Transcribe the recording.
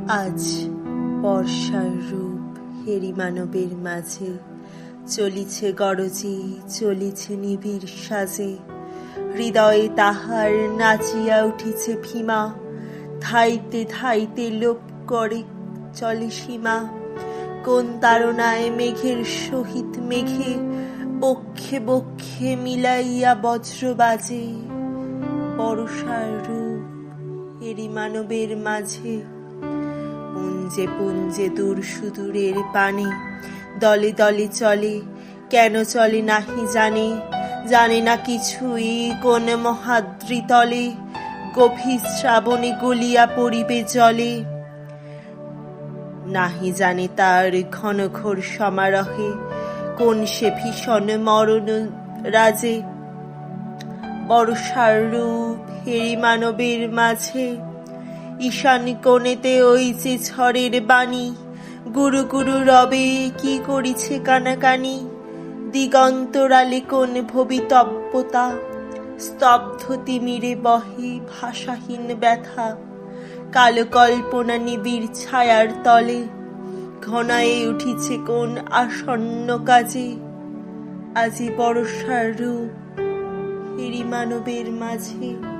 আজ বর্ষার রূপ হেরি মানবের মাঝে, চলিছে গরজি, চলিছে নিবিড় সাজে। হৃদয়ে তাহার নাচিয়া উঠিছে ভীমা, ধাইতে ধাইতে লোপ করে চলে সীমা। কোন তাড়নায় মেঘের সহিত মেঘে, বক্ষে বক্ষে মিলাইয়া বজ্র বাজে। বর্ষার রূপ হেরি মানবের মাঝে, পুঞ্জে পুঞ্জে দূর সুদূরের পানে, দলে দলে চলে, কেন চলে নাহি জানে। জানে না কিছুই কোন মহাদ্রি তলে, গভীর শ্রাবণে গলিয়া পড়িবে জলে। নাহি জানে তার ঘন ঘোর সমারোহে, কোন সে ভীষণ মরণ রাজে। বর্ষার রূপ হেরি মানবের মাঝে, ঈশান কোণেতে ওই যে ঝড়ের বাণী, গুরু গুরু রবে কি করিছে কানাকানি। দিগন্তরালে কোন ভবিতব্যতা, স্তব্ধ তিমিরে বহে ভাষাহীন ব্যথা। কালো কল্পনা নিবিড় ছায়ার তলে, ঘনায়ে উঠিছে কোন আসন্ন কাজে। আজি বর্ষার রূপ হেরি মানবের মাঝে।